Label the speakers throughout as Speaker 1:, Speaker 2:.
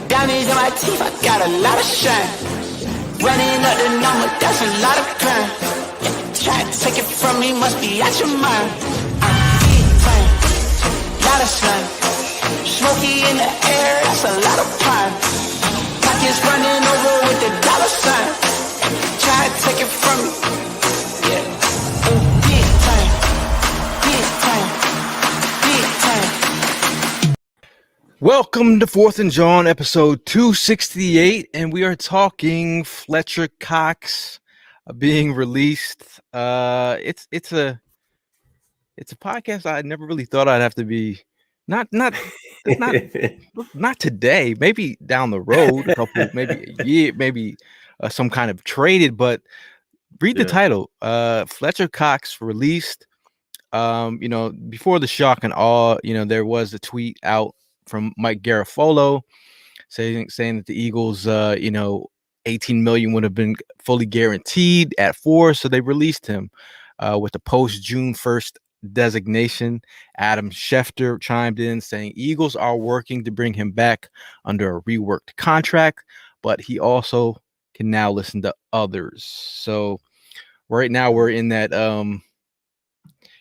Speaker 1: Diamonds in my teeth, I got a lot of shine. Running up the number, that's a lot of crime. Try to take it from me, must be out your mind. I'm big time, lot of slime. Smoky in the air, that's a lot of prime. Pockets running over with the dollar sign. Try to take it from me, yeah. Big time, big time, big time.
Speaker 2: Welcome to Fourth and Jawn, episode 268, and we are talking Fletcher Cox being released. It's a podcast I never really thought I'd have to be not today. Maybe down the road, a couple, maybe a year, maybe some kind of traded. But read the title. Fletcher Cox released. Before the shock and awe, there was a tweet out from Mike Garafolo saying that the Eagles, 18 million would have been fully guaranteed at 4, so they released him with a post June 1st designation. Adam Schefter chimed in saying Eagles are working to bring him back under a reworked contract, but he also can now listen to others. So right now we're in that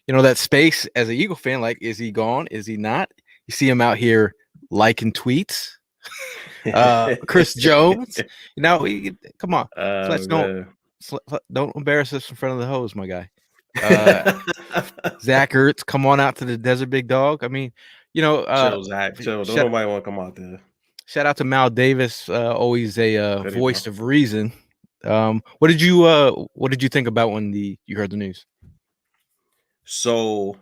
Speaker 2: that space as an Eagle fan, like, is he gone? Is he not? You see him out here liking tweets. Chris Jones, come on, Fletch, don't embarrass us in front of the hoes, my guy. Zach Ertz, come on out to the desert, big dog. I mean,
Speaker 3: chill, Zach, chill. Don't nobody want to come out there.
Speaker 2: Shout out to Mal Davis, always a voice of reason. What did you think about when you heard the news?
Speaker 3: So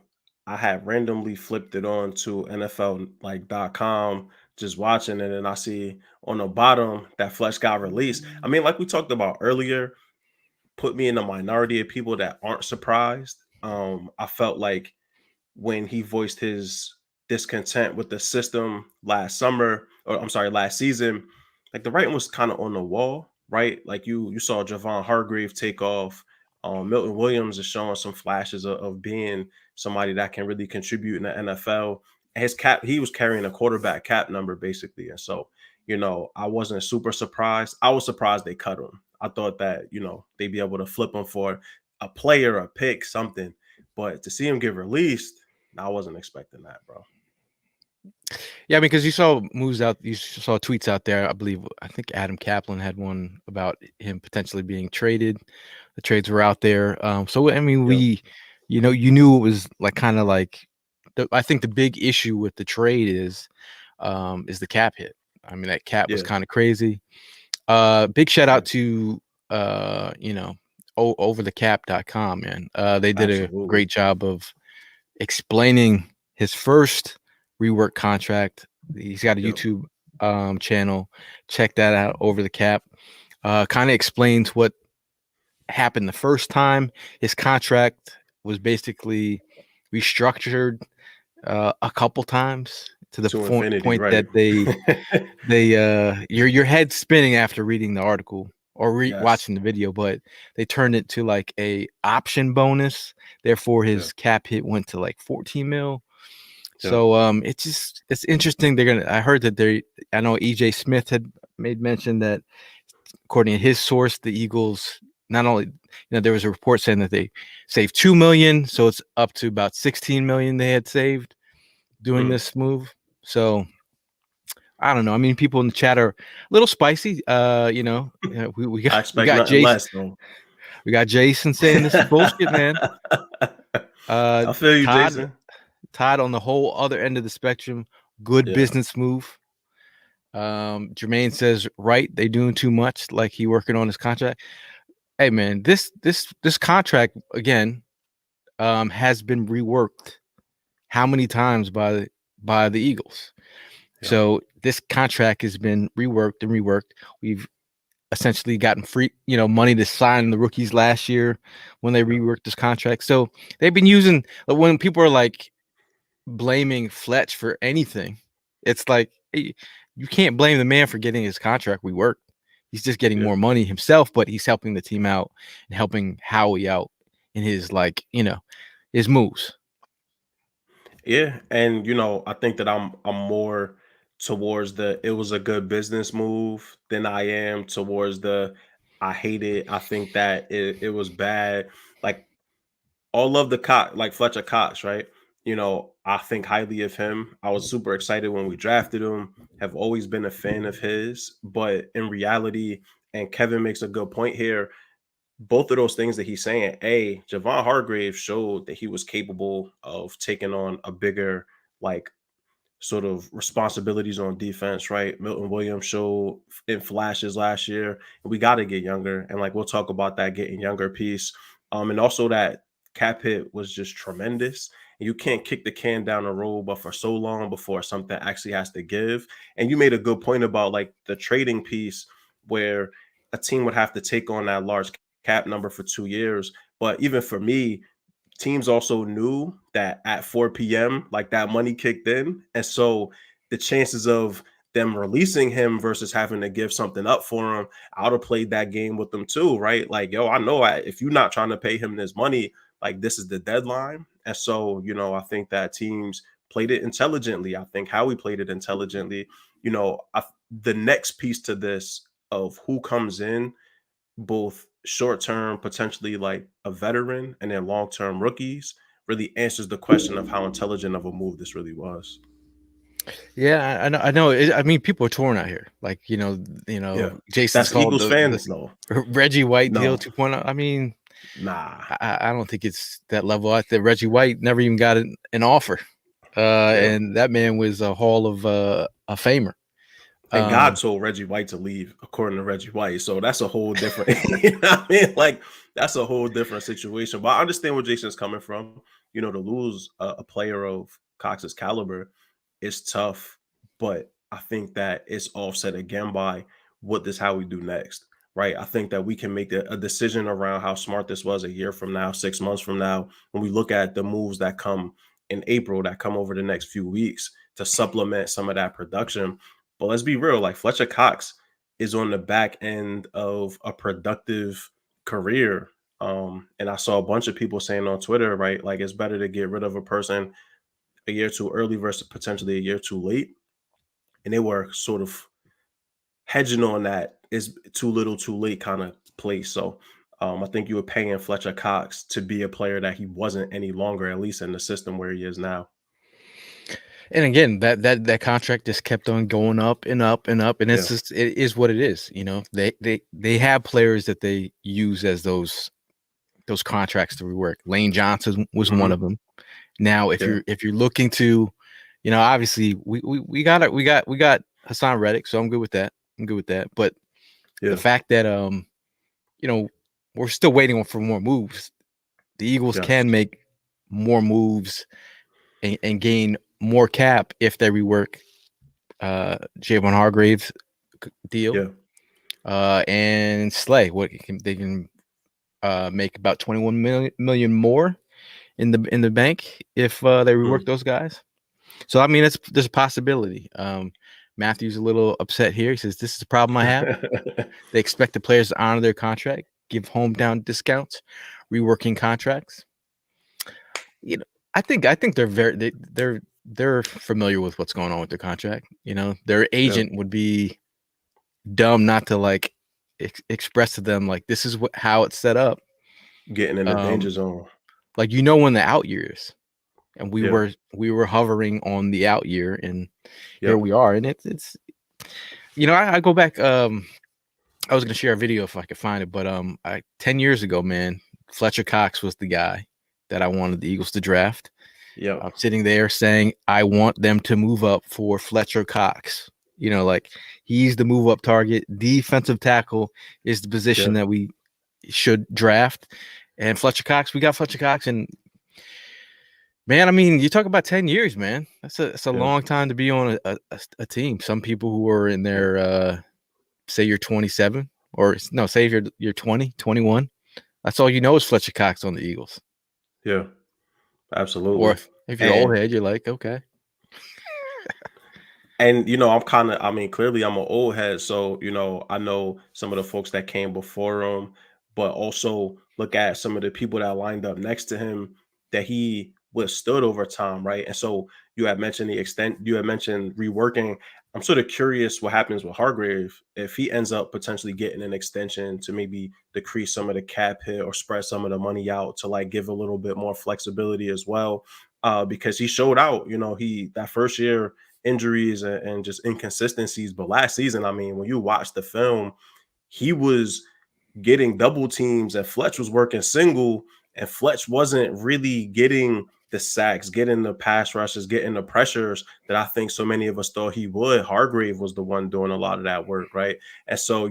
Speaker 3: I had randomly flipped it on to NFL.com, just watching it, and I see on the bottom that Fletch got released. I mean, like we talked about earlier, put me in the minority of people that aren't surprised. I felt like when he voiced his discontent with the system last season, like the writing was kind of on the wall, right? Like you saw Javon Hargrave take off. Milton Williams is showing some flashes of being somebody that can really contribute in the NFL. He was carrying a quarterback cap number basically. And so, I wasn't super surprised. I was surprised they cut him. I thought that, they'd be able to flip him for a player, a pick, something. But to see him get released, I wasn't expecting that, bro.
Speaker 2: Yeah, because you saw tweets out there. I think Adam Kaplan had one about him potentially being traded. The trades were out there. So I mean, you knew it was like kind of like. I think the big issue with the trade is the cap hit. I mean, that cap was kind of crazy. Big shout out to overthecap.com, man. They did a great job of explaining his first rework contract. He's got a YouTube channel. Check that out, Over the Cap. Kind of explains what happened the first time. His contract was basically restructured a couple times to the point right? That they your head's spinning after reading the article or watching the video, but they turned it to like a option bonus. Therefore, his cap hit went to like 14 mil. So it's interesting. I heard that I know EJ Smith had made mention that according to his source, the Eagles not only, there was a report saying that they saved $2 million, so it's up to about 16 million they had saved doing this move. So I don't know. I mean, people in the chat are a little spicy. We got Jason. We got Jason saying this is bullshit, man.
Speaker 3: I feel you, Jason.
Speaker 2: Todd on the whole other end of the spectrum. Good business move. Jermaine says, right, they doing too much, like he working on his contract. Hey man, this contract again has been reworked how many times by the Eagles. So this contract has been reworked. We've essentially gotten free, money to sign the rookies last year when they reworked this contract. So they've been using, when people are like blaming Fletch for anything, it's like, hey, you can't blame the man for getting his contract reworked. He's just getting more money himself, but he's helping the team out and helping Howie out in his his moves.
Speaker 3: Yeah, and I think that I'm more towards the it was a good business move than I am towards the I hate it. I think that it was bad. Like all of the Cox, like Fletcher Cox, right? I think highly of him. I was super excited when we drafted him. Have always been a fan of his, but in reality, and Kevin makes a good point here. Both of those things that he's saying, Javon Hargrave showed that he was capable of taking on a bigger, like sort of responsibilities on defense, right? Milton Williams showed in flashes last year. And we got to get younger. And like we'll talk about that getting younger piece. And also that cap hit was just tremendous. And you can't kick the can down the road, but for so long before something actually has to give. And you made a good point about like the trading piece where a team would have to take on that large cap number for 2 years. But even for me, teams also knew that at 4 p.m., like that money kicked in. And so the chances of them releasing him versus having to give something up for him, I would have played that game with them too, right? Like, yo, I know if you're not trying to pay him this money, like this is the deadline. And so, I think that teams played it intelligently. I think Howie played it intelligently. The next piece to this of who comes in, both short term, potentially like a veteran, and then long term rookies, really answers the question of how intelligent of a move this really was.
Speaker 2: Yeah, I know. I know. I mean, people are torn out here. Like
Speaker 3: Yeah,
Speaker 2: Jason's
Speaker 3: that's
Speaker 2: called
Speaker 3: Eagles
Speaker 2: the
Speaker 3: fans. No,
Speaker 2: Reggie White deal
Speaker 3: no,
Speaker 2: 2.0. I mean,
Speaker 3: nah.
Speaker 2: I don't think it's that level. I think Reggie White never even got an offer,
Speaker 3: Yeah.
Speaker 2: and that man was a Hall of a Famer.
Speaker 3: And God told Reggie White to leave, according to Reggie White. So that's a whole different, you know what I mean? Like, that's a whole different situation. But I understand where Jason's coming from. To lose a player of Cox's caliber is tough. But I think that it's offset again by what this how we do next, right? I think that we can make a decision around how smart this was a year from now, 6 months from now, when we look at the moves that come in April, that come over the next few weeks to supplement some of that production. But let's be real, like Fletcher Cox is on the back end of a productive career. And I saw a bunch of people saying on Twitter, right, like it's better to get rid of a person a year too early versus potentially a year too late. And they were sort of hedging on that is too little too late kind of place. So I think you were paying Fletcher Cox to be a player that he wasn't any longer, at least in the system where he is now.
Speaker 2: And again, that contract just kept on going up and up and up, and it's
Speaker 3: Yeah.
Speaker 2: just it is what it is. They have players that they use as those contracts to rework. Lane Johnson was one of them. Now, if
Speaker 3: Yeah.
Speaker 2: you're looking to, obviously we got Hassan Reddick, so I'm good with that. But the fact that we're still waiting for more moves. The Eagles
Speaker 3: Yes.
Speaker 2: can make more moves and gain more cap if they rework Javon Hargrave's deal.
Speaker 3: Yeah.
Speaker 2: And Slay, they can make about 21 million more in the bank if they rework those guys. So I mean, there's a possibility. Matthew's a little upset here. He says, "This is the problem I have. They expect the players to honor their contract, give hometown discounts, reworking contracts." I think they're familiar with what's going on with their contract. Their agent would be dumb not to like express to them like this is how it's set up.
Speaker 3: Getting in the danger zone.
Speaker 2: Like when the out year is, and we were hovering on the out year, and here we are, and it's I go back. I was gonna share a video if I could find it, but 10 years ago, man, Fletcher Cox was the guy that I wanted the Eagles to draft.
Speaker 3: Yeah.
Speaker 2: I'm sitting there saying I want them to move up for Fletcher Cox. Like he's the move up target. Defensive tackle is the position that we should draft. And Fletcher Cox, we got Fletcher Cox, and man, I mean, you talk about 10 years, man. That's a long time to be on a team. Some people who are in their say you're 27 or no, say you're 20, 21. That's all you know is Fletcher Cox on the Eagles.
Speaker 3: Yeah, absolutely.
Speaker 2: Or if you're old head, you're like, okay.
Speaker 3: And clearly I'm an old head, so I know some of the folks that came before him, but also look at some of the people that lined up next to him that he withstood over time, right? And so you had mentioned reworking. I'm sort of curious what happens with Hargrave if he ends up potentially getting an extension to maybe decrease some of the cap hit or spread some of the money out to like give a little bit more flexibility as well. Because he showed out, he that first year injuries and just inconsistencies, but last season, I mean, when you watch the film, he was getting double teams and Fletch was working single, and Fletch wasn't really getting the sacks, getting the pass rushes, getting the pressures that I think so many of us thought he would. Hargrave was the one doing a lot of that work, right? And so,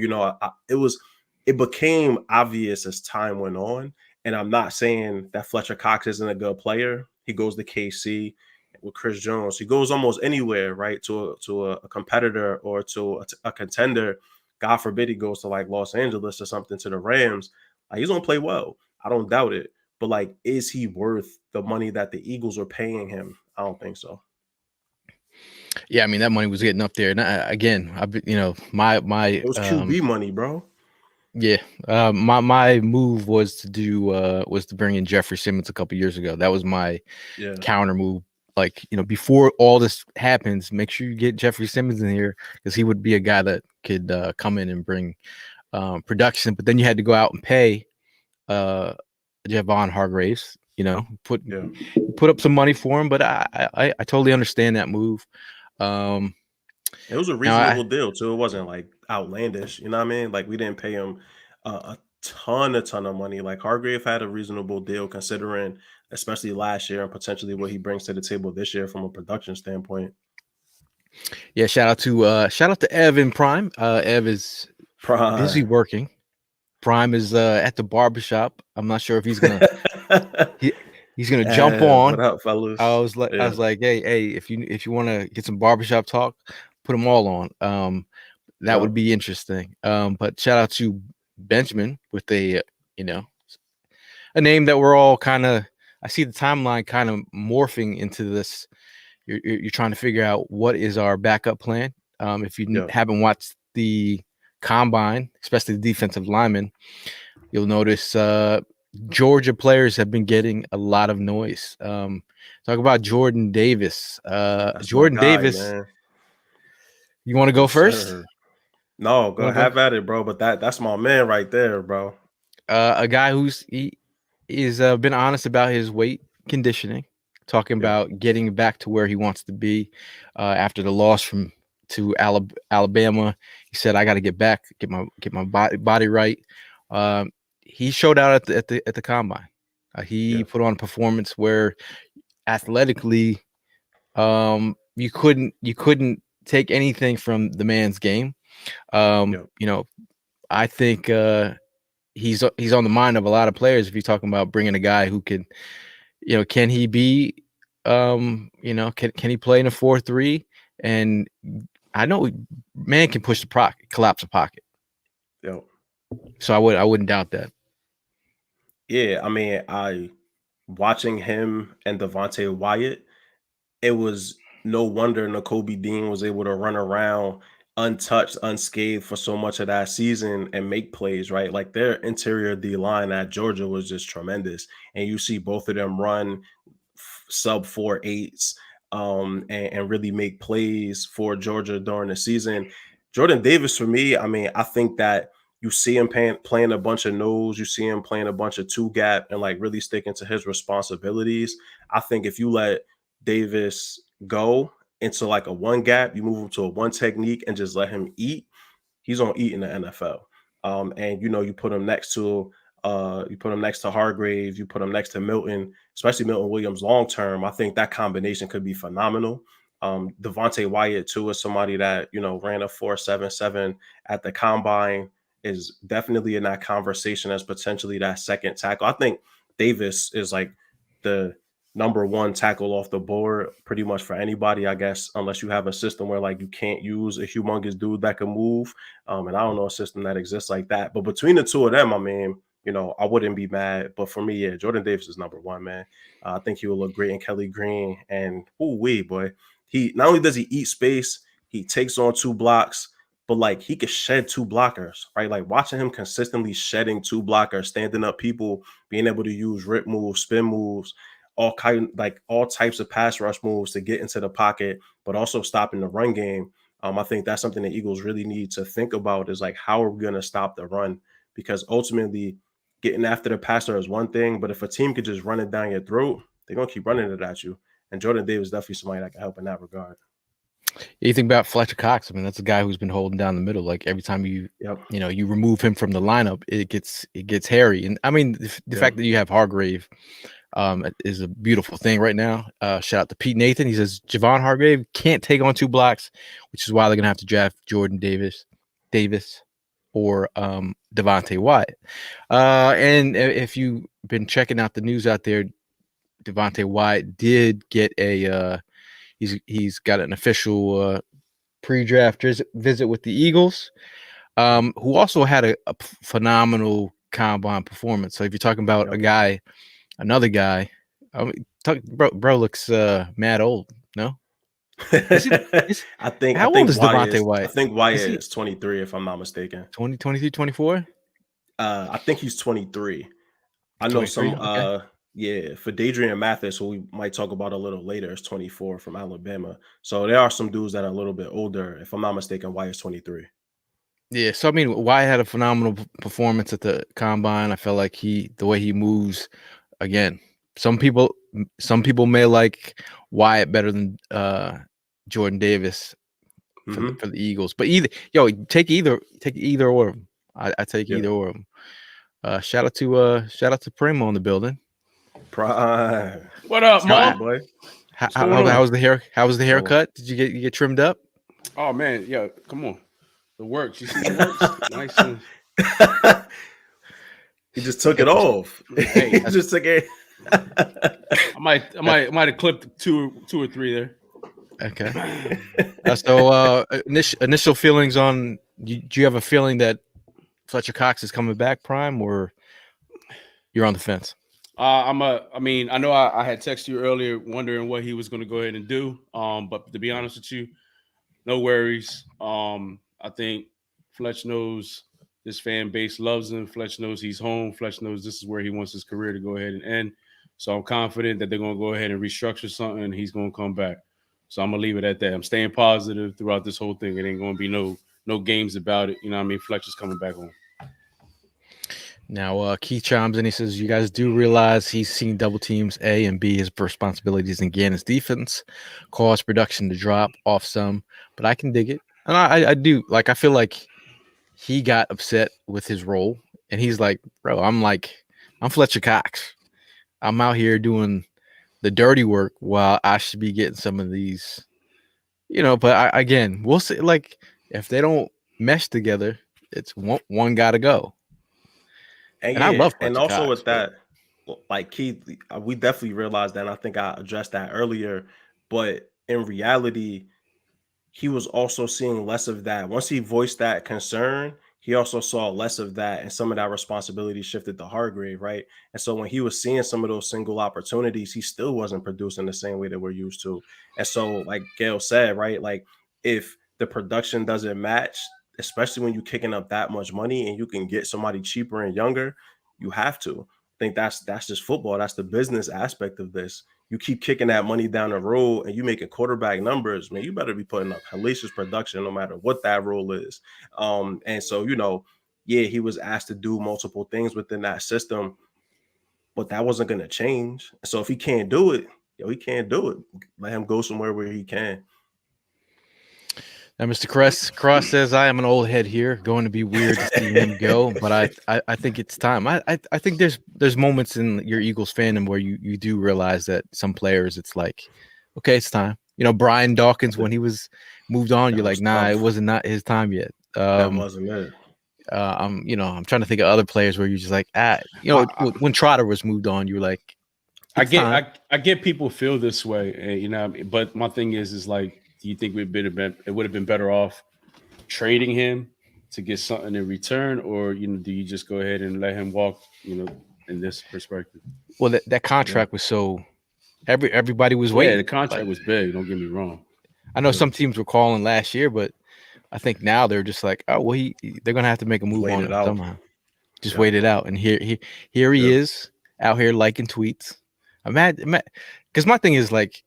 Speaker 3: it became obvious as time went on. And I'm not saying that Fletcher Cox isn't a good player. He goes to KC with Chris Jones. He goes almost anywhere, right, to a competitor or to a contender. God forbid he goes to like Los Angeles or something, to the Rams. He's gonna play well. I don't doubt it. But like, is he worth the money that the Eagles are paying him? I don't think so.
Speaker 2: Yeah, I mean that money was getting up there. And again, my
Speaker 3: It was QB money, bro.
Speaker 2: Yeah, my move was to bring in Jeffrey Simmons a couple years ago. That was my counter move. Like, before all this happens, make sure you get Jeffrey Simmons in here because he would be a guy that could come in and bring production. But then you had to go out and pay Javon Hargraves. Put up some money for him. But I totally understand that move.
Speaker 3: It was a reasonable deal too. It wasn't like outlandish. You know what I mean? Like, we didn't pay him a ton of money. Like, Hargrave had a reasonable deal considering, especially last year and potentially what he brings to the table this year from a production standpoint.
Speaker 2: Yeah, shout out to Ev in Prime. Ev is busy working. Prime is at the barbershop. I'm not sure if he's gonna he's gonna jump on.
Speaker 3: What up, fellas?
Speaker 2: I was like, hey, if you want to get some barbershop talk, put them all on. That would be interesting. But shout out to Benjamin with a name that we're all kind of. I see the timeline kind of morphing into this. You're trying to figure out what is our backup plan. If you haven't watched the combine, especially the defensive linemen, you'll notice Georgia players have been getting a lot of noise. Talk about Jordan Davis. Jordan Davis. Man. You want to go first?
Speaker 3: Sir. No, go have at it, bro. But that's my man right there, bro.
Speaker 2: A guy who's been honest about his weight conditioning, talking about getting back to where he wants to be after the loss to Alabama. He said, "I got to get back, get my body right." He showed out at the combine. He put on a performance where athletically, you couldn't take anything from the man's game. I think he's on the mind of a lot of players. If you're talking about bringing a guy who can, can he be, can he play in a 4-3? And I know man can push the pocket, collapse the pocket. So I wouldn't doubt that.
Speaker 3: Yeah, I mean, watching him and Devontae Wyatt, it was no wonder Nakobe Dean was able to run around untouched, unscathed for so much of that season and make plays, right? Like, their interior D line at Georgia was just tremendous. And you see both of them run sub 4.8s and really make plays for Georgia during the season. Jordan Davis, for me, I mean, I think that you see him playing a bunch of nose, you see him playing a bunch of two gap and like really sticking to his responsibilities. I think if you let Davis go into like a one gap, you move him to a one technique and just let him eat, he's gonna eat in the NFL. And you put him next to Hargrave, you put him next to Milton, especially Milton Williams long term. I think that combination could be phenomenal. Devontae Wyatt too is somebody that ran a 4.77 at the combine, is definitely in that conversation as potentially that second tackle. I think Davis is like the number one tackle off the board pretty much for anybody, I guess, unless you have a system where like you can't use a humongous dude that can move. And I don't know a system that exists like that. But between the two of them, I mean, I wouldn't be mad. But for me, yeah, Jordan Davis is number one, man. I think he will look great in Kelly Green. And boy, he not only does he eat space, he takes on two blocks, but like he could shed two blockers, right? Like watching him consistently shedding two blockers, standing up people, being able to use rip moves, spin moves, all types of pass rush moves to get into the pocket, but also stopping the run game. I think that's something the Eagles really need to think about is like, how are we going to stop the run? Because ultimately, getting after the passer is one thing, but if a team could just run it down your throat, they're going to keep running it at you. And Jordan Davis is definitely somebody that can help in that regard.
Speaker 2: You think about Fletcher Cox. I mean, that's a guy who's been holding down the middle. Like every time you remove him from the lineup, it gets hairy. And I mean, the fact that you have Hargrave is a beautiful thing right now. Shout out to Pete Nathan. He says Javon Hargrave can't take on 2 blocks, which is why they're gonna have to draft Jordan Davis, or Devontae Wyatt. And if you've been checking out the news out there, Devontae Wyatt did get a he's got an official pre-draft visit with the Eagles, who also had a phenomenal combine performance. So if you're talking about another guy, I mean, bro looks mad old. No,
Speaker 3: I think
Speaker 2: how old is Devontae Wyatt?
Speaker 3: I think Wyatt is 23, if I'm not mistaken.
Speaker 2: 23, 24.
Speaker 3: I think he's 23. I know some. For Dadrian Mathis, who we might talk about a little later, is 24 from Alabama. So there are some dudes that are a little bit older. If I'm not mistaken, Wyatt's 23.
Speaker 2: Yeah, so I mean, Wyatt had a phenomenal performance at the combine. I felt like the way he moves, again, some people may like Wyatt better than Jordan Davis for the Eagles. But take either or of them. I take either or of them. Shout out to Primo in the building.
Speaker 3: Prime.
Speaker 4: What up, Mom?
Speaker 3: Boy?
Speaker 2: How was the hair? How was the haircut? Did you get trimmed up?
Speaker 4: Oh man, yeah, come on. The works. You see the works? Nice.
Speaker 3: He just took it off.
Speaker 4: Hey,
Speaker 3: he just took it.
Speaker 4: I might have clipped two or three there.
Speaker 2: Okay. So initial feelings on do you have a feeling that Fletcher Cox is coming back prime, or you're on the fence?
Speaker 4: I know I had texted you earlier wondering what he was going to go ahead and do. But to be honest with you, no worries. I think Fletch knows this fan base loves him. Fletch knows he's home. Fletch knows this is where he wants his career to go ahead and end. So I'm confident that they're going to go ahead and restructure something and he's going to come back. So I'm going to leave it at that. I'm staying positive throughout this whole thing. It ain't going to be no games about it. You know what I mean? Fletch is coming back home.
Speaker 2: Now, Keith chimes in. He says, you guys do realize he's seen double teams, A, and B, his responsibilities in Gannon's defense caused production to drop off some, but I can dig it. And I do. Like, I feel like he got upset with his role, and he's like, bro, I'm Fletcher Cox. I'm out here doing the dirty work while I should be getting some of these, but again, we'll see. Like, if they don't mesh together, it's one got to go.
Speaker 3: And
Speaker 2: I love
Speaker 3: and
Speaker 2: Fletcher
Speaker 3: also
Speaker 2: Cox,
Speaker 3: with that, like Keith, we definitely realized that. And I think I addressed that earlier, but in reality, he was also seeing less of that. Once he voiced that concern, he also saw less of that, and some of that responsibility shifted to Hargrave, right? And so when he was seeing some of those single opportunities, he still wasn't producing the same way that we're used to. And so, like Gail said, right, like if the production doesn't match, especially when you're kicking up that much money and you can get somebody cheaper and younger, you have to. I think that's just football. That's the business aspect of this. You keep kicking that money down the road and you making quarterback numbers, man, you better be putting up hellacious production no matter what that role is. And so, he was asked to do multiple things within that system, but that wasn't going to change. So if he can't do it, he can't do it. Let him go somewhere where he can.
Speaker 2: Now, Mr. Cross says, I am an old head here. Going to be weird to see him go, but I think it's time. I think there's moments in your Eagles fandom where you do realize that some players, it's like, okay, it's time. Brian Dawkins, when he was moved on, you're like, nah, tough. It wasn't not his time yet.
Speaker 3: That wasn't it.
Speaker 2: I'm trying to think of other players where you're just like, when Trotter was moved on, you were like,
Speaker 4: I get people feel this way, but my thing is like, do you think it would have been better off trading him to get something in return, or do you just go ahead and let him walk? In this perspective.
Speaker 2: Well, that contract was so everybody was waiting.
Speaker 4: Yeah, the contract was big. Don't get me wrong.
Speaker 2: I know some teams were calling last year, but I think now they're just like, oh well, they're gonna have to make a move on it somehow. Just wait it out, and here he is out here liking tweets. Because my thing is like,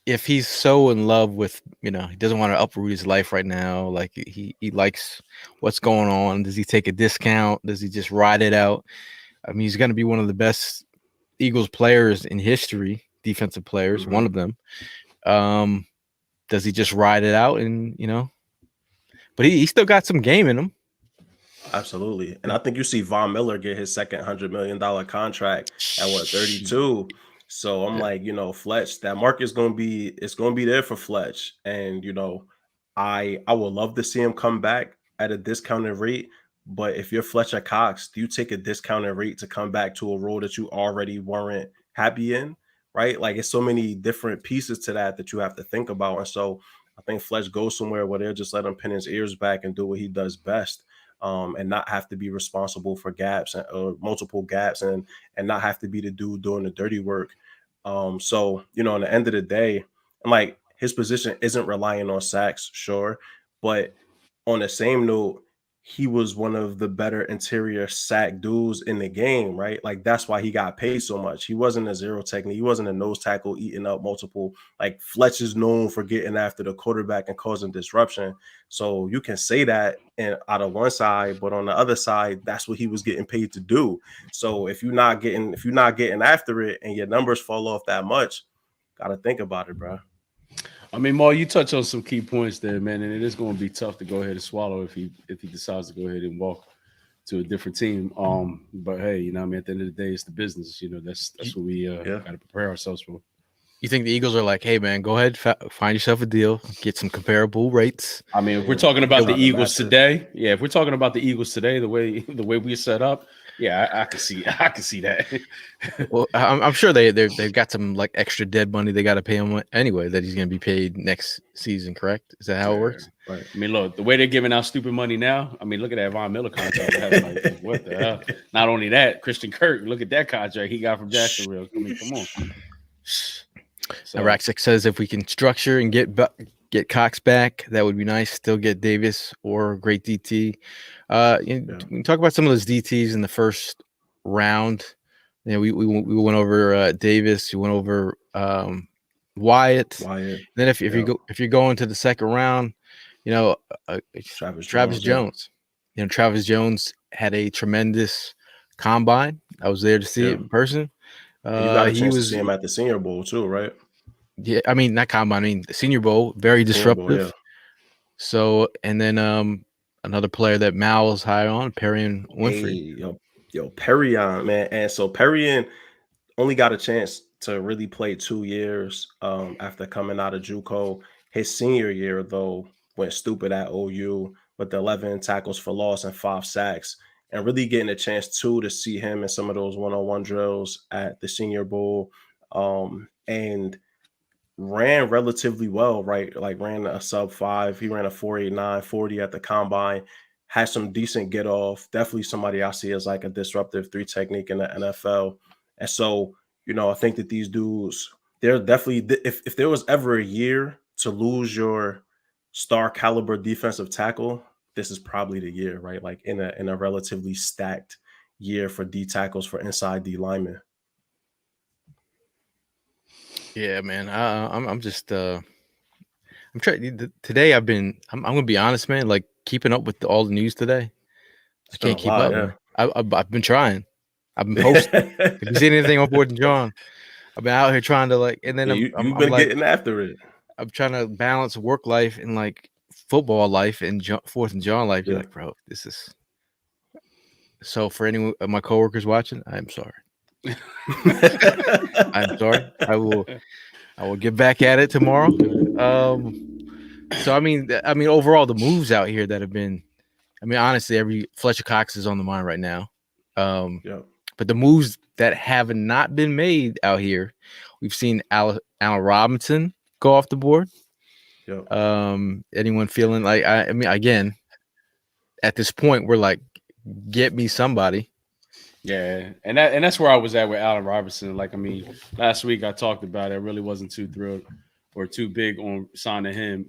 Speaker 2: if he's so in love with, he doesn't want to uproot his life right now, like he likes what's going on, does he take a discount? Does he just ride it out? I mean, he's going to be one of the best Eagles players in history, defensive players, one of them. Does he just ride it out and, but he still got some game in him.
Speaker 3: Absolutely. And I think you see Von Miller get his second $100 million contract at 32. So I'm like, Fletch, that market is going to be there for Fletch. And, I would love to see him come back at a discounted rate. But if you're Fletcher Cox, do you take a discounted rate to come back to a role that you already weren't happy in? Right? Like, it's so many different pieces to that you have to think about. And so I think Fletch goes somewhere where they'll just let him pin his ears back and do what he does best. And not have to be responsible for gaps or multiple gaps and not have to be the dude doing the dirty work. So, at the end of the day, I'm like, his position isn't relying on sacks, sure. But on the same note, he was one of the better interior sack dudes in the game, right? Like, that's why he got paid so much. He wasn't a zero technique. He wasn't a nose tackle eating up multiple. Like, Fletch is known for getting after the quarterback and causing disruption. So you can say that out of one side, but on the other side, that's what he was getting paid to do. So if you're not getting after it and your numbers fall off that much, gotta think about it, bro.
Speaker 4: I mean, Maul, you touch on some key points there, man, and it is going to be tough to go ahead and swallow if he decides to go ahead and walk to a different team. But hey, at the end of the day, it's the business. That's what we got to prepare ourselves for.
Speaker 2: You think the Eagles are like, hey man, go ahead, find yourself a deal, get some comparable rates?
Speaker 4: I mean, if we're talking about the Eagles today, if we're talking about the Eagles today, the way we set up, I can see that.
Speaker 2: Well, I'm sure they've got some like extra dead money they got to pay him anyway that he's going to be paid next season. Correct? Is that how it works?
Speaker 4: Right. I mean, look, the way they're giving out stupid money now. I mean, look at that Von Miller contract. Like, what the hell? Not only that, Christian Kirk. Look at that contract he got from Jacksonville. I mean, come on.
Speaker 2: So Raxic says if we can structure and get Cox back, that would be nice. Still get Davis or great DT. We can talk about some of those DTs in the first round. We went over Davis. We went over Wyatt. Then if you're going to the second round, Travis Jones. Travis Jones had a tremendous combine. I was there to see it in person.
Speaker 3: You got a chance to see him at the Senior Bowl too, right?
Speaker 2: Yeah, I mean, not combine. I mean, the Senior Bowl, very disruptive. Bowl, So, and then another player that Mal is high on, Perrion Winfrey.
Speaker 3: Hey, yo, Perrion, man. And so Perrion only got a chance to really play 2 years after coming out of JUCO. His senior year, though, went stupid at OU with 11 tackles for loss and 5 sacks. And really getting a chance, too, to see him in some of those one-on-one drills at the Senior Bowl and ran relatively well, right? Like ran a sub-5. He ran a 4.89, 40 at the combine, had some decent get-off. Definitely somebody I see as like a disruptive 3 technique in the NFL. And so, I think that these dudes, they're definitely – if there was ever a year to lose your star caliber defensive tackle – this is probably the year, right? Like in a relatively stacked year for D tackles for inside D linemen.
Speaker 2: Yeah, man. I'm just I'm trying today. I'm gonna be honest, man. Like keeping up with all the news today, I can't keep up. Yeah. I've been trying. I've been posting. If you see anything on board and Jawn, I've been out here trying to like. And then
Speaker 3: you've been getting after it.
Speaker 2: I'm trying to balance work life and like football life and Fourth and Jawn life. You're like, bro, this is so. For any of my coworkers watching, I'm sorry. I'm sorry. I will get back at it tomorrow. So I mean, overall, the moves out here that have been, honestly, every Fletcher Cox is on the mind right now. But the moves that have not been made out here, we've seen Allen Robinson go off the board. Anyone feeling like again, at this point, we're like, get me somebody.
Speaker 4: Yeah, and that's where I was at with Allen Robinson. Like, last week I talked about it. I really wasn't too thrilled or too big on signing him,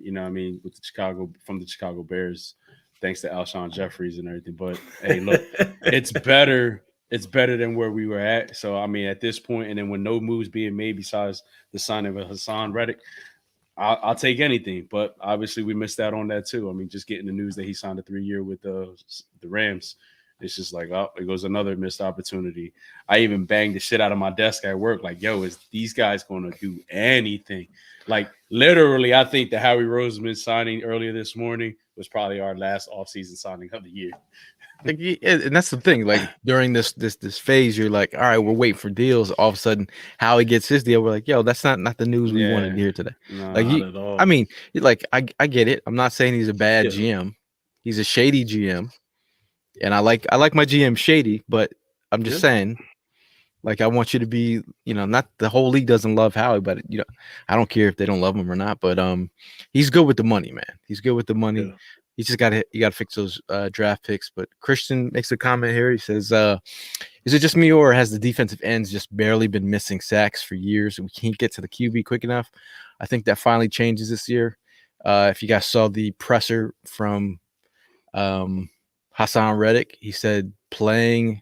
Speaker 4: with the Chicago Bears, thanks to Alshon Jeffries and everything. But hey, look, it's better than where we were at. So at this point, and then with no moves being made besides the signing of Hassan Reddick, I'll take anything, but obviously we missed out on that too. I mean, just getting the news that he signed a 3-year with the Rams, it's just like, oh, it goes another missed opportunity. I even banged the shit out of my desk at work, like, yo, is these guys going to do anything? Like, literally, I think the Howie Roseman signing earlier this morning was probably our last offseason signing of the year.
Speaker 2: Like, and that's the thing. Like during this phase, you're like, all right, we're waiting for deals. All of a sudden, Howie gets his deal. We're like, yo, that's not the news we wanted to hear today.
Speaker 4: No,
Speaker 2: like,
Speaker 3: not at all.
Speaker 2: I mean, like, I get it. I'm not saying he's a bad
Speaker 3: Yeah.
Speaker 2: GM. He's a shady GM, and I like my GM shady. But I'm just saying, like, I want you to be, not the whole league doesn't love Howie, but I don't care if they don't love him or not. But he's good with the money, man. He's good with the money.
Speaker 3: Yeah.
Speaker 2: You just got to fix those draft picks. But Christian makes a comment here. He says, is it just me, or has the defensive ends just barely been missing sacks for years? We can't get to the QB quick enough. I think that finally changes this year. If you guys saw the presser from Hassan Reddick, he said playing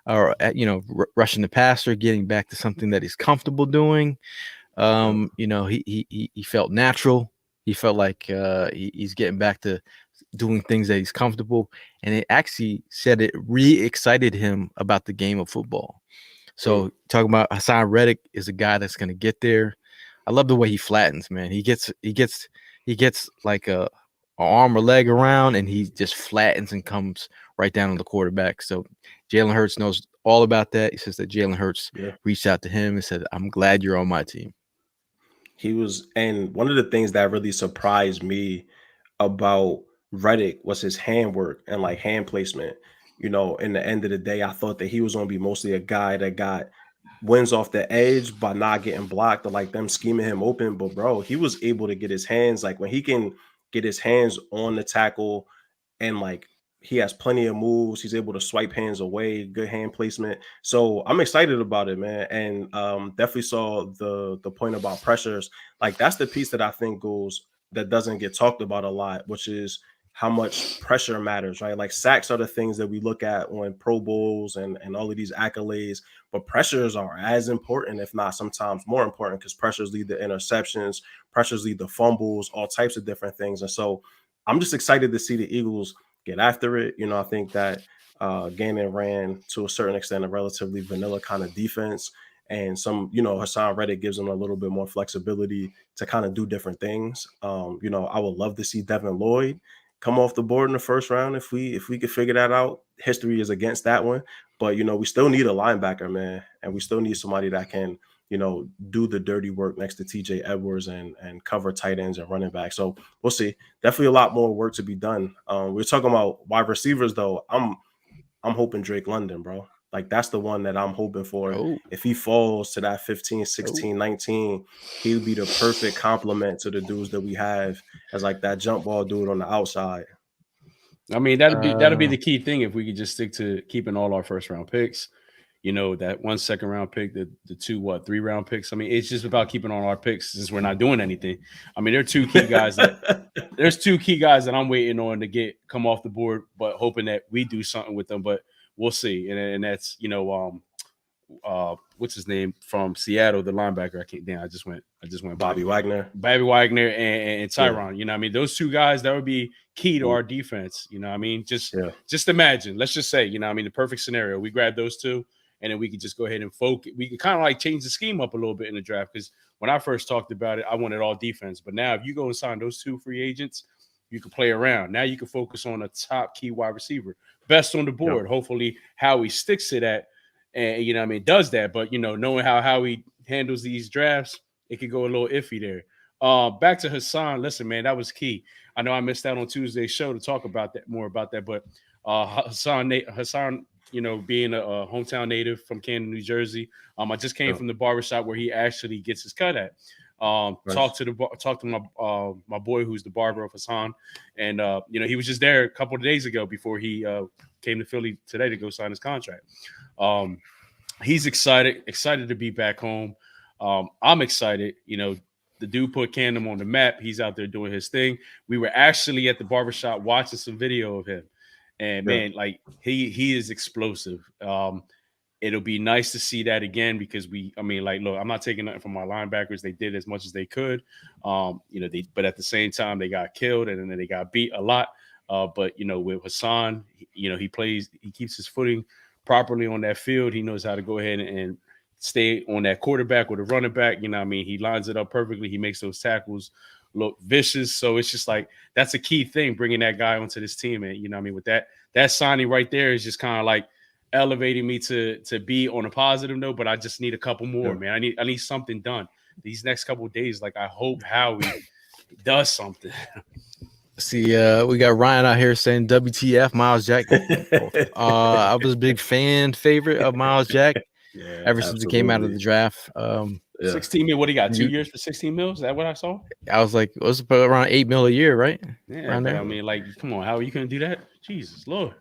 Speaker 2: or, rushing the passer, getting back to something that he's comfortable doing. He felt natural. He felt like he's getting back to doing things that he's comfortable, and it actually said it re-excited him about the game of football. So talking about Hassan Reddick is a guy that's going to get there. I love the way he flattens, man. He gets like a arm or leg around, and he just flattens and comes right down on the quarterback. So Jalen Hurts knows all about that. He says that Jalen Hurts reached out to him and said, "I'm glad you're on my team."
Speaker 3: He was, and one of the things that really surprised me about Reddick was his handwork and like hand placement. In the end of the day, I thought that he was going to be mostly a guy that got wins off the edge by not getting blocked or like them scheming him open. But bro, he was able to get his hands, like when he can get his hands on the tackle, and like he has plenty of moves. He's able to swipe hands away, good hand placement. So I'm excited about it, man. And definitely saw the point about pressures. Like that's the piece that I think that doesn't get talked about a lot, which is how much pressure matters, right? Like sacks are the things that we look at on Pro Bowls and all of these accolades, but pressures are as important, if not sometimes more important, because pressures lead to interceptions, pressures lead to fumbles, all types of different things. And so I'm just excited to see the Eagles get after it. I think that Gannon ran to a certain extent a relatively vanilla kind of defense, and Hassan Reddick gives them a little bit more flexibility to kind of do different things. I would love to see Devin Lloyd come off the board in the first round if we could figure that out. History is against that one, but we still need a linebacker, man, and we still need somebody that can do the dirty work next to TJ Edwards and cover tight ends and running back. So we'll see. Definitely a lot more work to be done. We're talking about wide receivers though. I'm hoping Drake London, bro. Like that's the one that I'm hoping for. If he falls to that 15, 16, 19, he would be the perfect complement to the dudes that we have as like that jump ball dude on the outside.
Speaker 4: I mean, that'd be the key thing if we could just stick to keeping all our first round picks. That 1 second round pick, the 2 3 round picks. I mean, it's just about keeping all our picks since we're not doing anything. I mean, there are two key guys that I'm waiting on to come off the board, but hoping that we do something with them. But we'll see. And that's what's his name from Seattle, the linebacker. I just went
Speaker 3: Bobby Wagner
Speaker 4: and Tyron. I mean, those two guys that would be key to our defense. I mean, just imagine. Let's just say, I mean, the perfect scenario. We grab those two, and then we could just go ahead and focus. We could kind of like change the scheme up a little bit in the draft, because when I first talked about it, I wanted all defense. But now if you go and sign those two free agents, you can play around. Now you can focus on a top key wide receiver, best on the board. Hopefully Howie sticks to that and, does that. But, knowing how Howie handles these drafts, it could go a little iffy there. Back to Hassan. Listen, man, that was key. I know I missed out on Tuesday's show to talk about that, more about that, but Hassan, being a hometown native from Camden, New Jersey. I just came from the barbershop where he actually gets his cut at. Talked to my boy who's the barber of Hassan, and he was just there a couple of days ago before he came to Philly today to go sign his contract. He's excited to be back home. I'm excited. The dude put Camden on the map. He's out there doing his thing. We were actually at the barbershop watching some video of him. And man, like he is explosive. It'll be nice to see that again because I mean, like, look, I'm not taking nothing from our linebackers. They did as much as they could. But at the same time, they got killed and then they got beat a lot. But with Hassan, he keeps his footing properly on that field. He knows how to go ahead and stay on that quarterback or the running back. He lines it up perfectly. He makes those tackles look vicious. So it's just like that's a key thing, bringing that guy onto this team. And with that signing right there is just kind of like elevating me to be on a positive note. But I just need a couple more, man. I need something done these next couple of days. Like I hope Howie does something.
Speaker 2: See, we got Ryan out here saying WTF, Miles Jack. I was a big favorite of Miles Jack ever since he came out of the draft.
Speaker 4: 16 mil. What do you got? 2 years for 16 mils? Is that what I saw?
Speaker 2: I was like, it was around 8 mil a year, right?
Speaker 4: Yeah, around there. I mean, like, come on, Howie, you couldn't do that? Jesus Lord.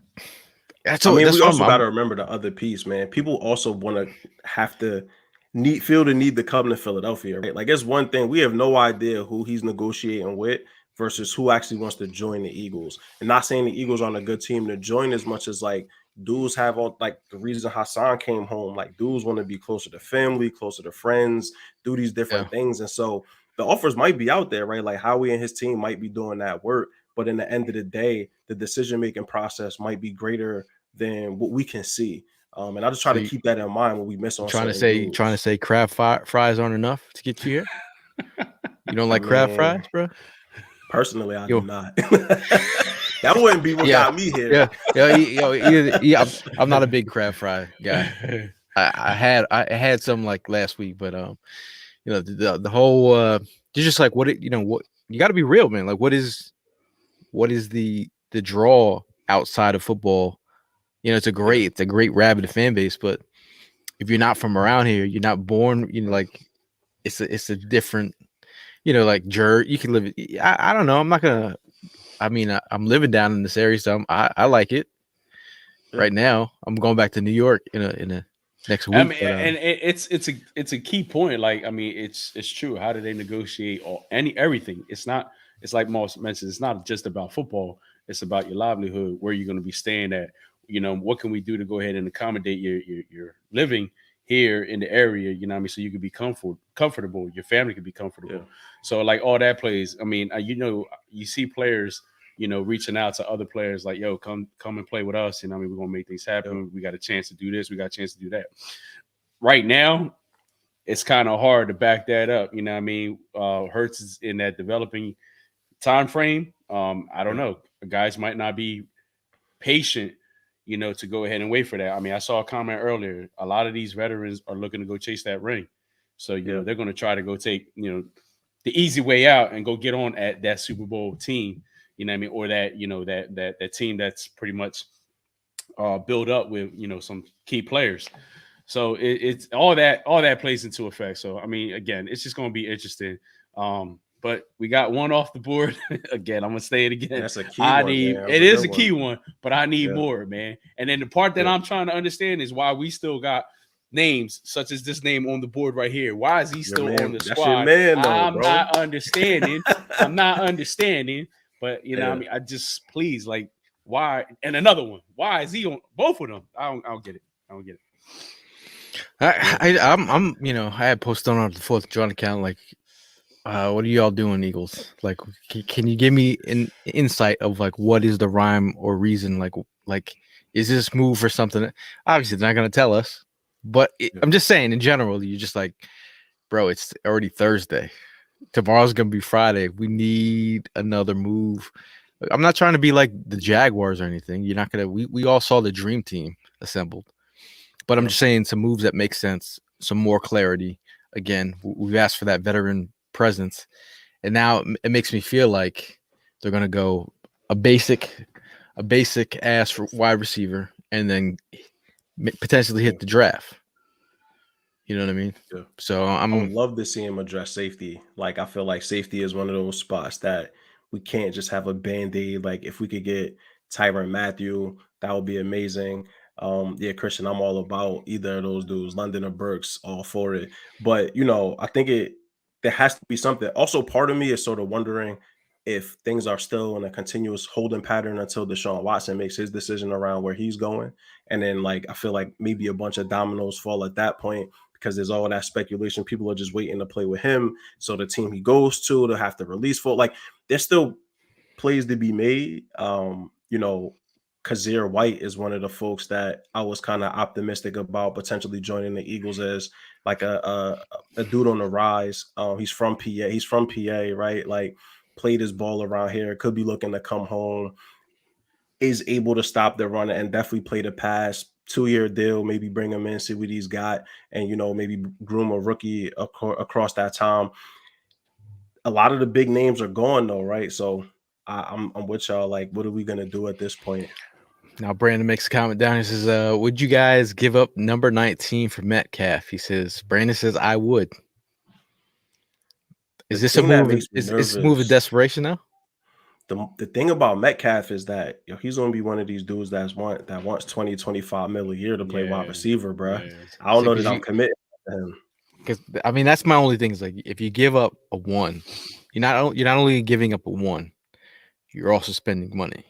Speaker 3: We also got to remember the other piece, man. People also have to feel the need to come to Philadelphia, right? Like, it's one thing. We have no idea who he's negotiating with versus who actually wants to join the Eagles. And not saying the Eagles aren't a good team to join as much as, like, dudes have all, like, the reason Hassan came home. Like, dudes want to be closer to family, closer to friends, do these different things. And so the offers might be out there, right? Like, Howie and his team might be doing that work. But in the end of the day, the decision-making process might be greader than what we can see. And I just try to keep that in mind when we miss on
Speaker 2: trying to say crab fries aren't enough to get you here. You don't like crab fries, bro?
Speaker 3: Personally, I do not. That wouldn't be what got me here. I'm not a big crab fry guy. I had some like last week, but the whole just like what you got to be real, man. Like what is the draw outside of football? It's a great rabid fan base, but if you're not from around here, you're not born, like it's a different, like you can live. I don't know. I'm not gonna. I mean, I'm living down in this area, so I like it. Right now, I'm going back to New York in a next week.
Speaker 4: I mean, and it's a key point. Like, I mean, it's true. How do they negotiate everything? It's not. It's like Moss mentioned. It's not just about football. It's about your livelihood, where you're going to be staying at. What can we do to go ahead and accommodate your living here in the area, so you can be comfortable, your family can be comfortable. Yeah. So like all that plays. I mean, you see players, reaching out to other players like, yo, come and play with us. We're going to make things happen. Yeah. We got a chance to do this. We got a chance to do that. Right now, it's kind of hard to back that up. Hurts is in that developing time frame. I don't know. Guys might not be patient, to go ahead and wait for that. I mean, I saw a comment earlier. A lot of these veterans are looking to go chase that ring. So, they're going to try to go take, the easy way out and go get on at that Super Bowl team, or that, that team that's pretty much built up with, some key players. So it's all that plays into effect. So, I mean, again, it's just going to be interesting. But we got one off the board. Again, I'm gonna say it again.
Speaker 3: That's a key one.
Speaker 4: It is a key one, but I need more, man. And then the part that I'm trying to understand is why we still got names such as this name on the board right here. Why is he still on the squad? I'm not understanding. I'm not understanding. But I mean, I just please like why? And another one. Why is he on both of them? I don't get it. I don't get it.
Speaker 2: I'm I had posted on the 4th Jawn account like. What are y'all doing, Eagles? Like, can you give me an insight of like what is the rhyme or reason? Like, is this move for something? Obviously, they're not gonna tell us, but I'm just saying in general. You're just like, bro, it's already Thursday. Tomorrow's gonna be Friday. We need another move. I'm not trying to be like the Jaguars or anything. You're not gonna. We all saw the dream team assembled, but I'm just saying some moves that make sense, some more clarity. Again, we've asked for that veteran presence, and now it makes me feel like they're gonna go a basic ass for wide receiver, and then potentially hit the draft. You know what I mean? Yeah. So I
Speaker 3: would love to see him address safety. Like I feel like safety is one of those spots that we can't just have a band-aid. Like if we could get Tyrann Mathieu, that would be amazing. Christian, I'm all about either of those dudes, London or Burks, all for it. But I think there has to be something. Also, part of me is sort of wondering if things are still in a continuous holding pattern until Deshaun Watson makes his decision around where he's going. And then like I feel like maybe a bunch of dominoes fall at that point because there's all that speculation. People are just waiting to play with him. So the team he goes to, they'll have to release for like there's still plays to be made. Kazir White is one of the folks that I was kind of optimistic about potentially joining the Eagles as like a dude on the rise. He's from PA. He's from PA, right? Like played his ball around here. Could be looking to come home. Is able to stop the run and definitely play the pass. 2-year deal. Maybe bring him in, see what he's got, and maybe groom a rookie across that time. A lot of the big names are gone though, right? So I'm with y'all. Like, what are we gonna do at this point?
Speaker 2: Now, Brandon makes a comment down. He says, would you guys give up number 19 for Metcalf? He says, Brandon says, I would. Is this a move? Is this a move of desperation now?
Speaker 3: The thing about Metcalf is that he's gonna be one of these dudes that wants 20-25 mil a year to play wide receiver, bro. Yeah. I don't know that I'm committed to him.
Speaker 2: Because I mean, that's my only thing is like if you give up a 1, you're not only giving up a 1, you're also spending money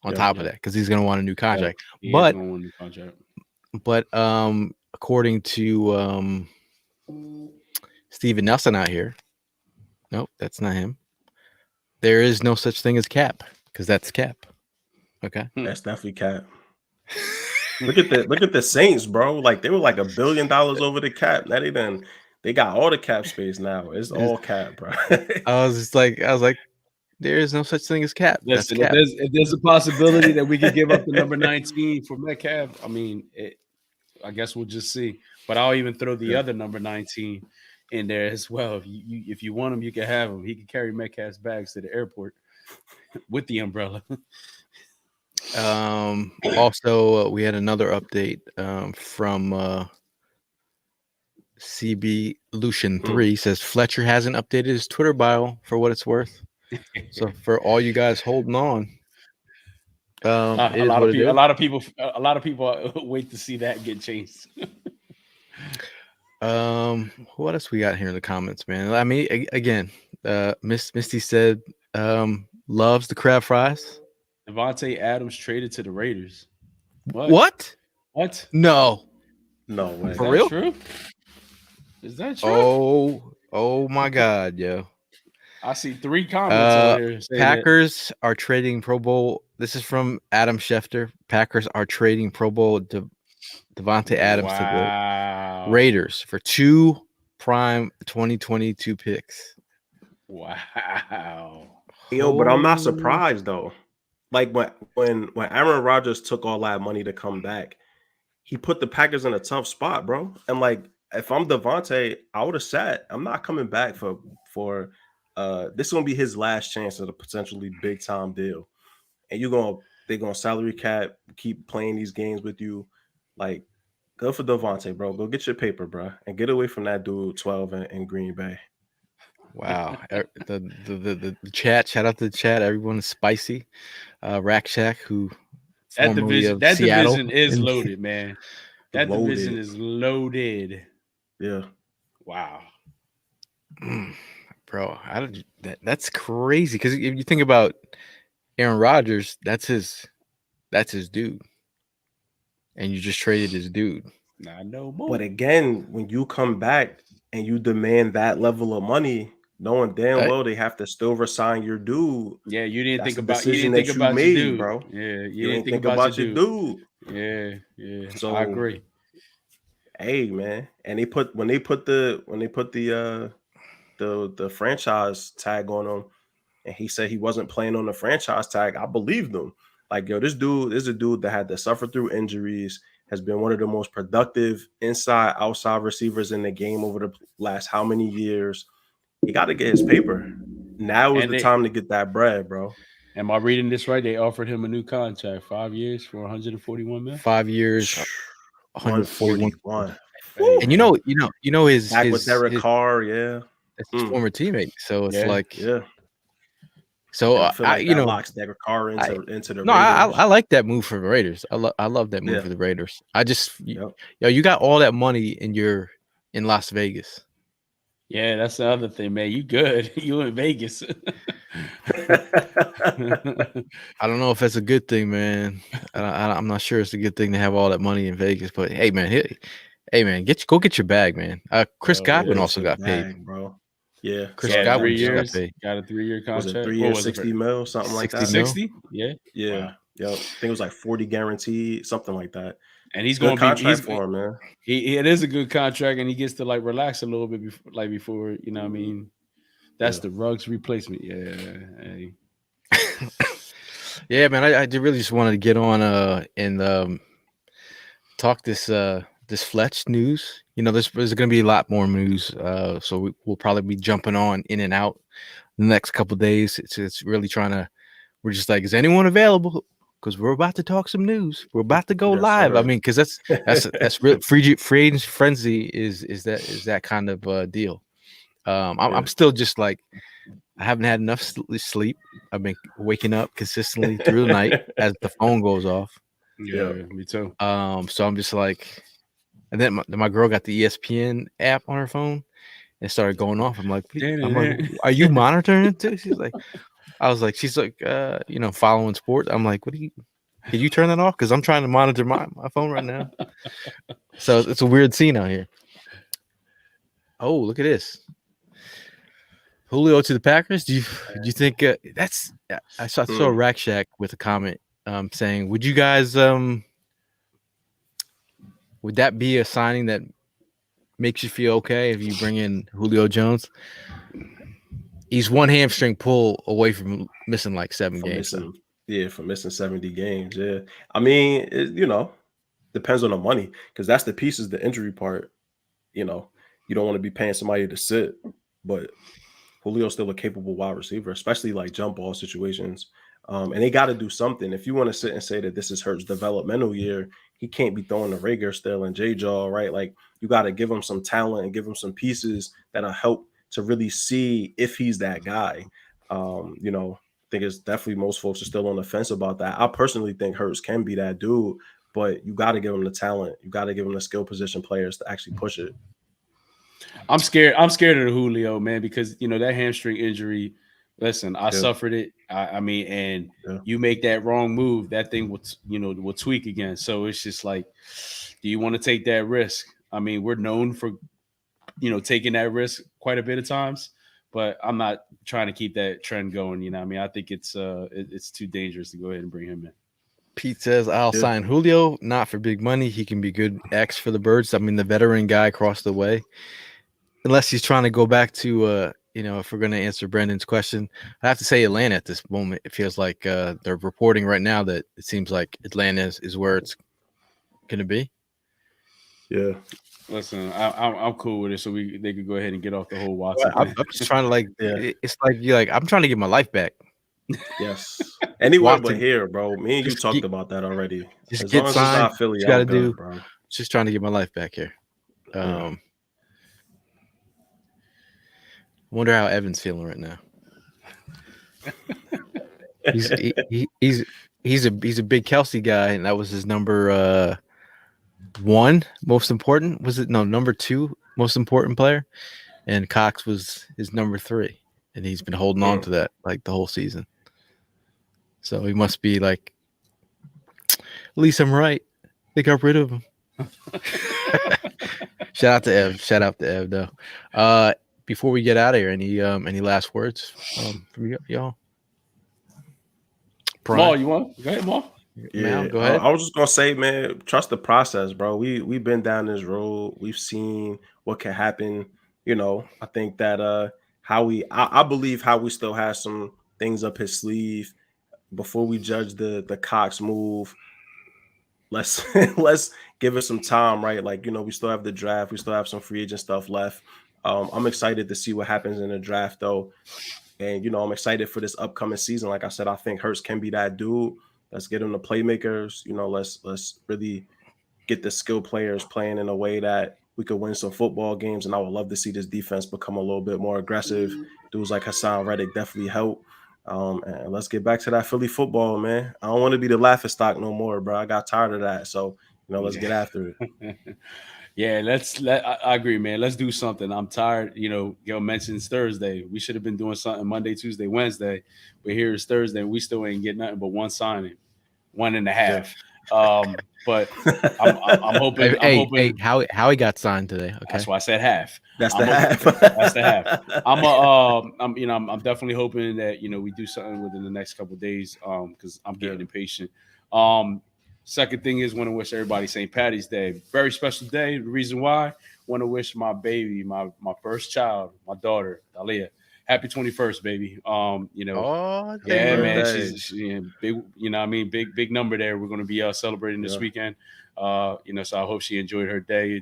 Speaker 2: on top of that because he's going to want a new contract. But according to Steven Nelson out here, nope, that's not him. There is no such thing as cap because that's cap. Okay,
Speaker 3: that's definitely cap. Look at the Saints, bro. Like they were like $1 billion over the cap. Now they got all the cap space now. It's all cap, bro.
Speaker 2: I was like, there is no such thing as cap.
Speaker 4: Listen, cap. If there's a possibility that we could give up the number 19 for Metcalf, I mean, I guess we'll just see. But I'll even throw the other number 19 in there as well. If you want him, you can have him. He can carry Metcalf's bags to the airport with the umbrella.
Speaker 2: Also, we had another update from CB Lucian 3 says Fletcher hasn't updated his Twitter bio for what it's worth. So for all you guys holding on,
Speaker 4: a lot of people wait to see that get changed.
Speaker 2: What else we got here in the comments, man? I mean, again, Misty said loves the crab fries.
Speaker 4: Davante Adams traded to the Raiders.
Speaker 2: What? No
Speaker 3: way.
Speaker 2: For real?
Speaker 4: True? Is that true?
Speaker 2: Oh my God, yo!
Speaker 4: I see 3 comments here.
Speaker 2: Packers are trading Pro Bowl. This is from Adam Schefter. Packers are trading Pro Bowl Davante Adams to the Raiders for 2 prime 2022 picks.
Speaker 4: Wow.
Speaker 3: Yo, but I'm not surprised though. Like when Aaron Rodgers took all that money to come back, he put the Packers in a tough spot, bro. And like if I'm Davante, I would have sat. I'm not coming back for this is gonna be his last chance at a potentially big time deal. And they're gonna salary cap, keep playing these games with you. Like, go for Davante, bro. Go get your paper, bro, and get away from that dude 12 in Green Bay.
Speaker 2: Wow. The chat, shout out to the chat. Everyone is spicy. Rack Shack, who
Speaker 4: that division is loaded, man. That division is loaded.
Speaker 3: Yeah.
Speaker 4: Wow.
Speaker 2: Bro, that's crazy. Because if you think about Aaron Rodgers, that's his dude. And you just traded his dude.
Speaker 4: I know more.
Speaker 3: But again, when you come back and you demand that level of money, knowing damn well they have to still resign your dude.
Speaker 4: Yeah, you didn't think about your dude,
Speaker 3: bro.
Speaker 4: Yeah,
Speaker 3: you didn't think about your dude.
Speaker 4: Yeah. So I agree.
Speaker 3: Hey, man, and when they put the franchise tag on him, and he said he wasn't playing on the franchise tag, I believed him. Like, yo, this dude is a dude that had to suffer through injuries, has been one of the most productive inside, outside receivers in the game over the last how many years. He got to get his paper. Now is the time to get that bread, bro.
Speaker 4: Am I reading this right? They offered him a new contract, 5 years for 141 million.
Speaker 2: 5 years, 141. And you know his
Speaker 3: with Derek Carr, yeah,
Speaker 2: that's his former teammate. So it's
Speaker 3: yeah.
Speaker 2: So
Speaker 3: locks Derek Carr into the.
Speaker 2: No, I like that move for the Raiders. I love that move for the Raiders. I just you got all that money in Las Vegas.
Speaker 4: Yeah, that's the other thing, man. You good? You in Vegas?
Speaker 2: I don't know if that's a good thing, man. I'm not sure it's a good thing to have all that money in Vegas, but hey, man, hey, man, go get your bag, man. Chris
Speaker 4: Yo, yeah.
Speaker 2: Godwin
Speaker 3: Get
Speaker 2: also
Speaker 3: your
Speaker 2: got paid.
Speaker 3: bag, bro. Yeah,
Speaker 2: Chris
Speaker 3: saw
Speaker 4: Yeah,
Speaker 3: that
Speaker 4: 3
Speaker 2: Godwin just got
Speaker 3: himself.
Speaker 4: years.
Speaker 2: paid
Speaker 4: Got a 3-year
Speaker 3: Was it
Speaker 4: contract.
Speaker 3: 3
Speaker 4: What
Speaker 3: years,
Speaker 4: was it?
Speaker 3: 60 mil, something like
Speaker 2: 60
Speaker 3: that?
Speaker 2: mil.
Speaker 4: 60? Yeah.
Speaker 3: Yeah,
Speaker 4: Wow.
Speaker 3: yep. I think it was like 40 guaranteed, something like that.
Speaker 4: And he's
Speaker 3: Good
Speaker 4: going to be.
Speaker 3: contract for him, man.
Speaker 4: It is a good contract, and he gets to like relax a little bit before you know. What I mean, that's
Speaker 3: Yeah.
Speaker 4: the Ruggs replacement. Yeah. Hey.
Speaker 2: Yeah, man, I really just wanted to get on and talk this Fletch news. You know, there's going to be a lot more news. So we'll probably be jumping on in and out the next couple of days. It's really trying to. We're just like, is anyone available? Because we're about to talk some news. We're about to go
Speaker 3: Yes,
Speaker 2: live. I
Speaker 3: sir.
Speaker 2: mean, because that's real. Free agent frenzy is that kind of deal. I'm still just like, I haven't had enough sleep. I've been waking up consistently through the night as the phone goes off.
Speaker 4: Yeah, me too.
Speaker 2: So I'm just like, and then my girl got the ESPN app on her phone and started going off. I'm like, are you monitoring it too? She's like, she's like, following sport. I'm like, can you turn that off? Because I'm trying to monitor my phone right now. So it's a weird scene out here. Oh, look at this. Julio to the Packers. Do you think that's? I saw Rack Shack with a comment saying, would you guys would that be a signing that makes you feel okay if you bring in Julio Jones? He's one hamstring pull away from missing like 7 games.
Speaker 3: For missing 70 games. Yeah. I mean, depends on the money, because that's the piece is the injury part. You don't want to be paying somebody to sit, but Julio's still a capable wide receiver, especially like jump ball situations. And they got to do something. If you want to sit and say that this is Hurts' developmental year, he can't be throwing the Rager still and J-Jaw, right? Like, you got to give him some talent and give him some pieces that'll help to really see if he's that guy. I think it's definitely most folks are still on the fence about that. I personally think Hurts can be that dude, but you got to give him the talent. You got to give him the skill position players to actually push it.
Speaker 4: I'm scared of the Julio, man, because that hamstring injury. Listen, I suffered it. I mean, and you make that wrong move, that thing will tweak again. So it's just like, do you want to take that risk? I mean, we're known for taking that risk quite a bit of times, but I'm not trying to keep that trend going. I mean, I think it's too dangerous to go ahead and bring him in.
Speaker 2: Pete says, I'll sign Julio, not for big money. He can be good X for the Birds. I mean, the veteran guy across the way. Unless he's trying to go back to, if we're going to answer Brendan's question, I have to say Atlanta at this moment. It feels like they're reporting right now that it seems like Atlanta is where it's going to be.
Speaker 3: Yeah.
Speaker 4: Listen, I'm cool with it, so they could go ahead and get off the whole Watson
Speaker 2: thing. I'm just trying to it's like you're like, I'm trying to get my life back.
Speaker 3: Yes. Anywhere but here, bro. Me and you talked about that already.
Speaker 2: Just
Speaker 3: as
Speaker 2: get
Speaker 3: long as
Speaker 2: signed.
Speaker 3: it's not Philly,
Speaker 2: I'm
Speaker 3: good, bro.
Speaker 2: Just trying to get my life back here. Wonder how Evan's feeling right now. He's a big Kelsey guy, and that was his number 1 most important. Was it number 2 most important player? And Cox was his number 3, and he's been holding on to that like the whole season. So he must be like, at least I'm right. They got rid of him. Shout out to Ev, though. Before we get out of here, any last words from y'all?
Speaker 4: Maul, you want? Go ahead, Maul.
Speaker 3: Yeah,
Speaker 2: go ahead.
Speaker 3: I was just gonna say, man, trust the process, bro. We've been down this road. We've seen what can happen. I think that I believe Howie still has some things up his sleeve. Before we judge the Cox move, let's give it some time, right? Like, we still have the draft, we still have some free agent stuff left. I'm excited to see what happens in the draft, though. And, I'm excited for this upcoming season. Like I said, I think Hurts can be that dude. Let's get him the playmakers. Let's really get the skill players playing in a way that we could win some football games. And I would love to see this defense become a little bit more aggressive. Dudes like Hassan Reddick definitely help. And let's get back to that Philly football, man. I don't want to be the laughing stock no more, bro. I got tired of that. So, let's get after it.
Speaker 4: Yeah, I agree, man. Let's do something. I'm tired. You know, Gil mentions Thursday. We should have been doing something Monday, Tuesday, Wednesday, but here is Thursday, and we still ain't getting nothing but one signing, 1.5. But I'm hoping. I'm hoping.
Speaker 2: Howie got signed today. Okay,
Speaker 4: That's why I said half.
Speaker 3: That's
Speaker 4: I'm
Speaker 3: the
Speaker 4: hoping,
Speaker 3: half.
Speaker 4: That's the half. I'm definitely hoping that we do something within the next couple of days. Because I'm getting impatient. Second thing is want to wish everybody St. Patty's Day. Very special day. The reason why, want to wish my baby, my first child, my daughter, Dalia, happy 21st, baby.
Speaker 2: Oh,
Speaker 4: yeah, man.
Speaker 3: birthday.
Speaker 4: She's big, big number there. We're gonna be celebrating this weekend. So I hope she enjoyed her day.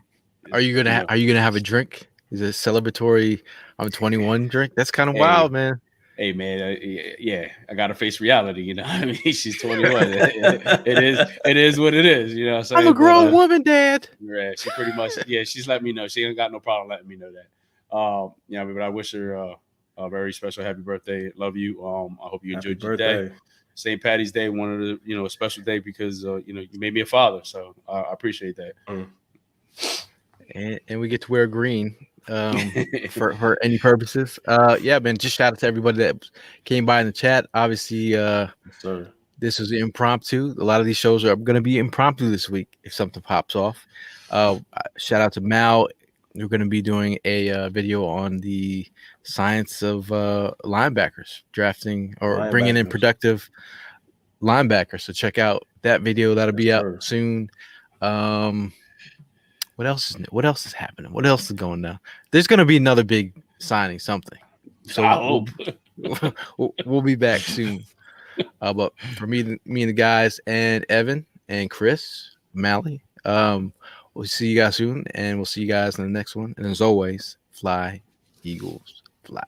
Speaker 2: Are you gonna have a drink? Is it a celebratory I'm 21 drink? That's kind of wild, man.
Speaker 4: Hey, man, yeah, I got to face reality. I mean, she's 21. It is what it is. You know what I'm saying?
Speaker 2: I'm a grown woman, Dad.
Speaker 4: Yeah, she pretty much. Yeah, she's let me know. She ain't got no problem letting me know that. But I wish her a very special happy birthday. Love you. I hope you enjoyed your day. St. Patty's Day, one of the a special day because you made me a father, so I appreciate that.
Speaker 2: And we get to wear green for any purposes. Yeah, man. Just shout out to everybody that came by in the chat. Obviously, this was impromptu. A lot of these shows are going to be impromptu this week if something pops off. Shout out to Mal. We're going to be doing a video on the science of linebackers, drafting or bringing in productive linebackers. So check out that video. That'll be out soon. What else is happening? What else is going down? There's going to be another big signing, something. So we'll be back soon. But for me and the guys and Evan and Chris, Mally, we'll see you guys soon, and we'll see you guys in the next one. And as always, fly, Eagles, fly.